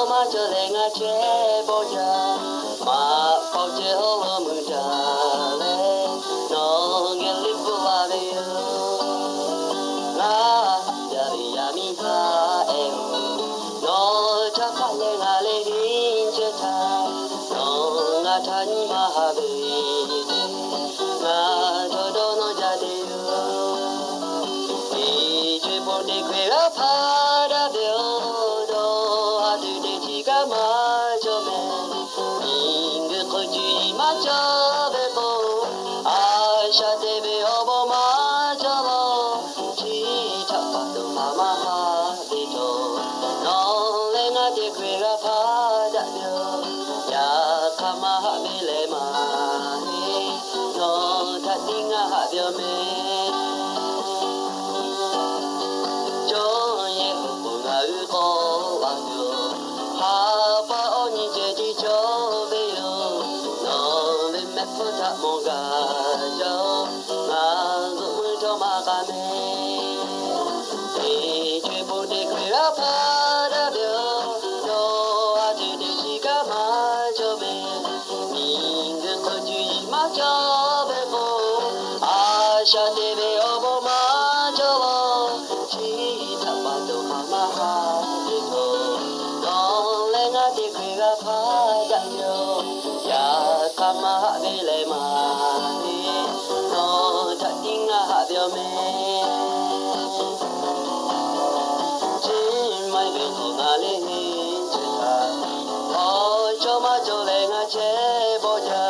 ma cho le nga che bo ja ma po che ho lo mu ja le no nge li pu la de nga ya ri ya mi ha e no cha pa le nga le hin che ta no nga ta ni ma ha be nga do do no ja de e che bo de kwe ra pha da de do ha de de chi ka ma cho me ning ko ji ma cha be bo a sha de be o bo ma cha lo chi tha pa do ma ma ha de do no le nga de kwe ra pha da de ya ka ma ha be le ma he no tha ti nga ha byo me mo ga cho ma zu cho ma ka me e che bo de kwe ra pha da de do a de de chi ka ma cho me ning ko ji ma cho be bo a sha de be o bo ma cho lo chi ta pa do ma ma ha de do no le nga de kwe ra pha da yo ya ka ma be le ma no ta ting a ha byo me chin mai be to na le che ta o cho ma cho le nga che bo ja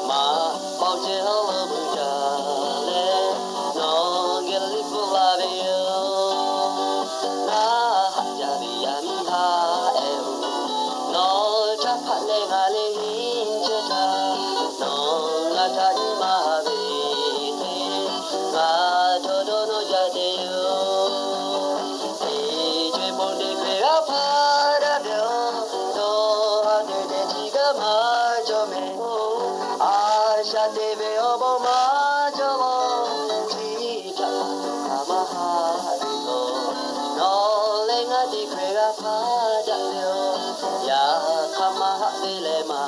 ma bao che ho lo bu ja le no ge li pu la be yo na ha ja bi ya mi ha e no cha pha le nga le che ta no nga ta ni ma be ma do do no ja de yo e che bo de kwe ra pha da byo do ha de de chi ka ma cho me a sha de be o bo ma cho lo chi ta ka ma ha de lo no le nga de kwe ra pha da byo ya ka ma ha de le ma